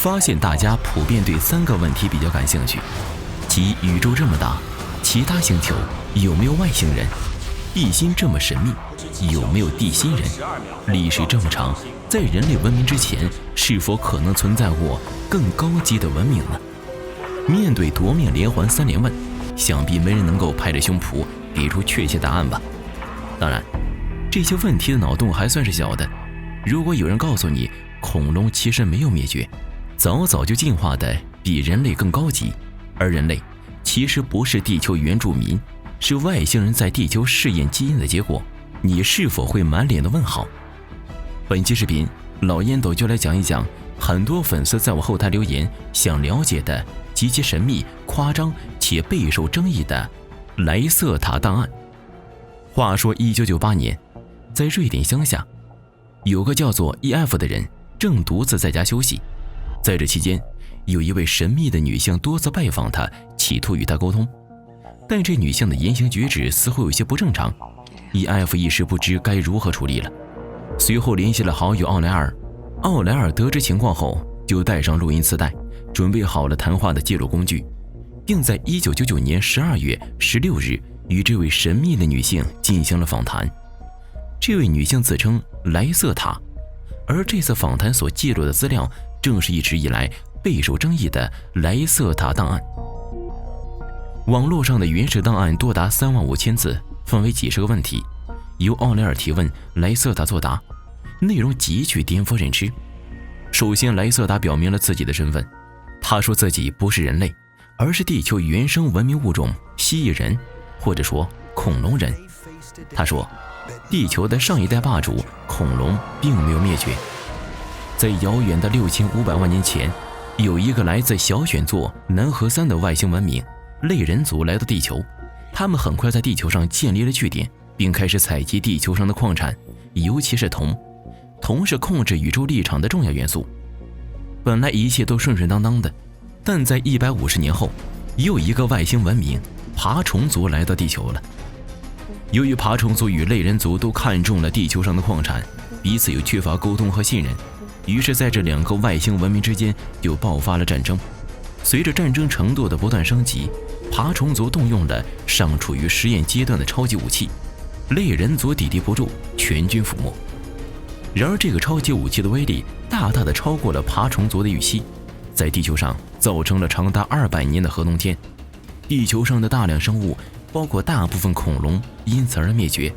发现大家普遍对3个问题比较感兴趣，即宇宙这么大，其他星球有没有外星人？地心这么神秘，有没有地心人？历史这么长，在人类文明之前，是否可能存在过更高级的文明呢？面对夺命连环3连问，想必没人能够拍着胸脯给出确切答案吧。当然，这些问题的脑洞还算是小的。如果有人告诉你恐龙其实没有灭绝，早早就进化的比人类更高级，而人类其实不是地球原住民，是外星人在地球试验基因的结果，你是否会满脸的问号？本期视频老烟斗就来讲一讲很多粉丝在我后台留言想了解的极其神秘、夸张且备受争议的莱瑟塔档案。话说1998年，在瑞典乡下，有个叫做 EF 的人正独自在家休息。在这期间，有一位神秘的女性多次拜访他，企图与他沟通，但这女性的言行举止似乎有些不正常。EF 一时不知该如何处理了，随后联系了好友奥莱尔。奥莱尔得知情况后，就带上录音磁带，准备好了谈话的记录工具，并在1999年12月16日与这位神秘的女性进行了访谈。这位女性自称莱瑟塔，而这次访谈所记录的资料正是一直以来备受争议的莱瑟塔档案。网络上的原始档案多达35000字，分为几十个问题，由奥莱尔提问，莱瑟塔作答，内容极具颠覆认知。首先，莱瑟塔表明了自己的身份，他说自己不是人类，而是地球原生文明物种蜥蜴人，或者说恐龙人。他说，地球的上一代霸主恐龙并没有灭绝，在遥远的6500万年前，有一个来自小选座南河3的外星文明类人族来到地球，他们很快在地球上建立了据点，并开始采集地球上的矿产，尤其是铜。铜是控制宇宙立场的重要元素。本来一切都顺顺当当的，但在150年后，又一个外星文明爬虫族来到地球了。由于爬虫族与类人族都看中了地球上的矿产，彼此又缺乏沟通和信任，于是在这2个外星文明之间就爆发了战争。随着战争程度的不断升级，爬虫族动用了尚处于实验阶段的超级武器，类人族抵敌不住，全军覆没。然而这个超级武器的威力大大的超过了爬虫族的预期，在地球上造成了长达200年的核冬天。地球上的大量生物，包括大部分恐龙，因此而灭绝。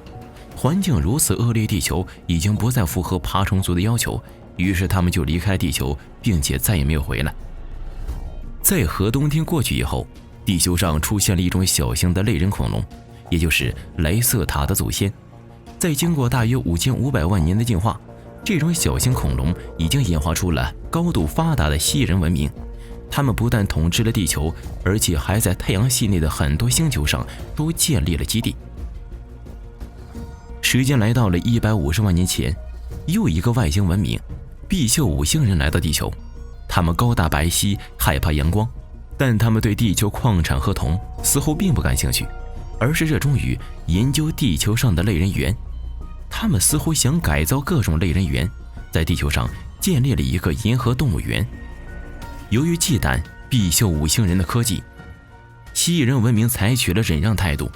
环境如此恶劣，地球已经不再符合爬虫族的要求，于是他们就离开地球，并且再也没有回来。在核冬天过去以后，地球上出现了一种小型的类人恐龙，也就是莱瑟塔的祖先。在经过大约5500万年的进化，这种小型恐龙已经演化出了高度发达的蜥蜴人文明。他们不但统治了地球，而且还在太阳系内的很多星球上都建立了基地。时间来到了150万年前，又一个外星文明毕宿五星人来到地球。他们高大白皙，害怕阳光，但他们对地球矿产和铜似乎并不感兴趣，而是热衷于研究地球上的类人猿。他们似乎想改造各种类人猿，在地球上建立了一个银河动物园。由于忌惮毕宿五星人的科技，蜥蜴人文明采取了忍让态度。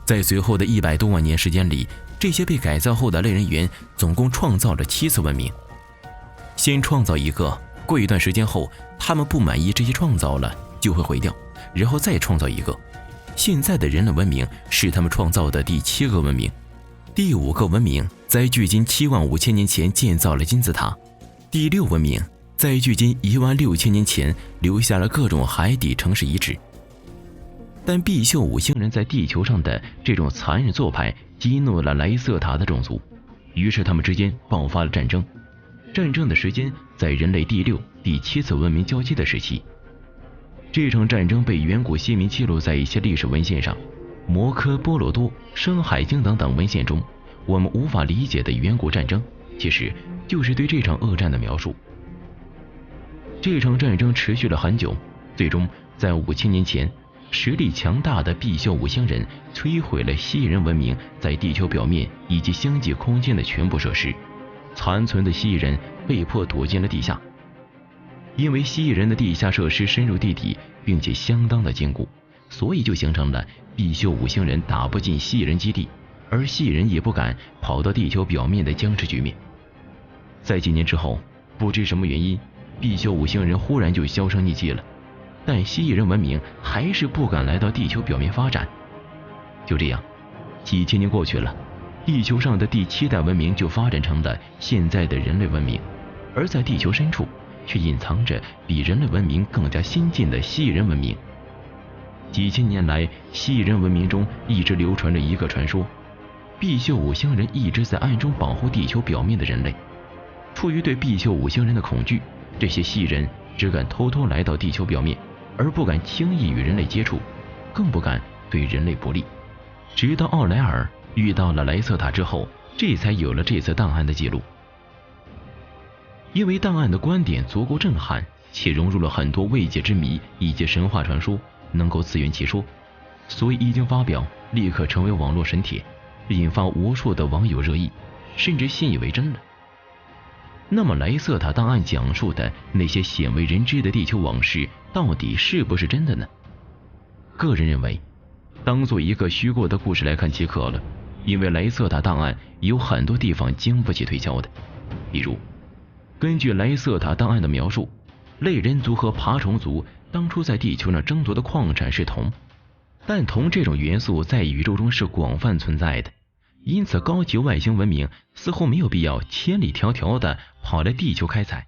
在随后的100多万年时间里，这些被改造后的类人猿总共创造了7次文明。先创造一个，过一段时间后，他们不满意这些创造了，就会毁掉，然后再创造一个。现在的人类文明是他们创造的第7个文明。第5个文明在距今75000年前建造了金字塔。第6文明在距今16000年前留下了各种海底城市遗址。但毕宿五星人在地球上的这种残忍做派激怒了莱瑟塔的种族，于是他们之间爆发了战争。战争的时间在人类第6、第7次文明交接的时期。这场战争被远古先民记录在一些历史文献上，摩诃波罗多、山海经等文献中，我们无法理解的远古战争，其实就是对这场恶战的描述。这场战争持续了很久，最终在5000年前，实力强大的毕宿五星人摧毁了蜥蜴人文明在地球表面以及星际空间的全部设施，残存的蜥蜴人被迫躲进了地下。因为蜥蜴人的地下设施深入地底，并且相当的坚固，所以就形成了毕宿五星人打不进蜥蜴人基地，而蜥蜴人也不敢跑到地球表面的僵持局面。在几年之后，不知什么原因，毕宿五星人忽然就销声匿迹了，但蜥蜴人文明还是不敢来到地球表面发展。就这样，几千年过去了，地球上的第7代文明就发展成了现在的人类文明，而在地球深处却隐藏着比人类文明更加先进的蜥蜴人文明。几千年来，蜥蜴人文明中一直流传着一个传说，毕宿五星人一直在暗中保护地球表面的人类。出于对毕宿五星人的恐惧，这些蜥蜴人只敢偷偷来到地球表面，而不敢轻易与人类接触，更不敢对人类不利。直到奥莱尔遇到了莱瑟塔之后，这才有了这次档案的记录。因为档案的观点足够震撼，且融入了很多未解之谜以及神话传说，能够自圆其说，所以一经发表，立刻成为网络神帖，引发无数的网友热议，甚至信以为真了。那么莱瑟塔档案讲述的那些鲜为人知的地球往事，到底是不是真的呢？个人认为，当做一个虚构的故事来看即可了，因为莱瑟塔档案有很多地方经不起推敲的。比如，根据莱瑟塔档案的描述，类人族和爬虫族当初在地球上争夺的矿产是铜，但铜这种元素在宇宙中是广泛存在的，因此高级外星文明似乎没有必要千里迢迢地跑来地球开采，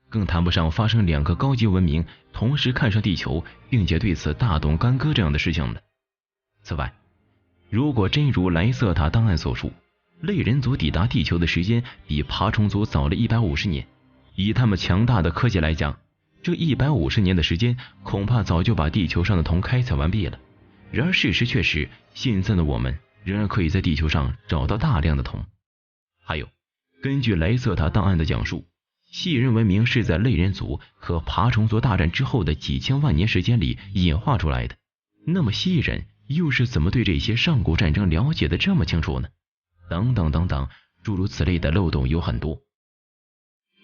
更谈不上发生2个高级文明同时看上地球并且对此大动干戈这样的事情了。此外，如果真如莱瑟塔档案所述，类人族抵达地球的时间比爬虫族早了150年，以他们强大的科技来讲，这150年的时间恐怕早就把地球上的铜开采完毕了。然而事实却是，现在的我们仍然可以在地球上找到大量的铜。还有，根据莱瑟塔档案的讲述，蜥蜴人文明是在类人族和爬虫族大战之后的几千万年时间里演化出来的。那么蜥蜴人又是怎么对这些上古战争了解的这么清楚呢？等等等等，诸如此类的漏洞有很多，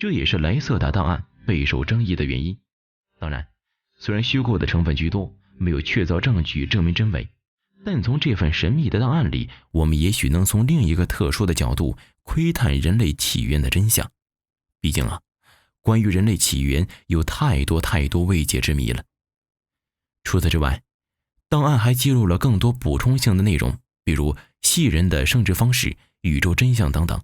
这也是莱瑟塔档案备受争议的原因。当然，虽然虚构的成分居多，没有确凿证据证明真伪，但从这份神秘的档案里，我们也许能从另一个特殊的角度窥探人类起源的真相。毕竟啊，关于人类起源有太多未解之谜了。除此之外，档案还记录了更多补充性的内容，比如蜥蜴人的生殖方式、宇宙真相等等。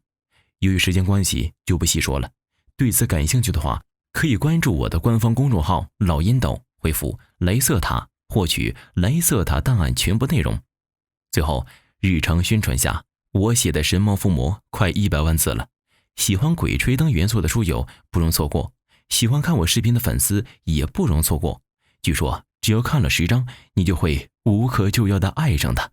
由于时间关系就不细说了，对此感兴趣的话，可以关注我的官方公众号老烟斗，回复莱瑟塔获取莱瑟塔档案全部内容。最后，日常宣传下，我写的神猫伏魔快100万字了，喜欢鬼吹灯元素的书友不容错过，喜欢看我视频的粉丝也不容错过。据说只要看了10章，你就会无可救药地爱上它。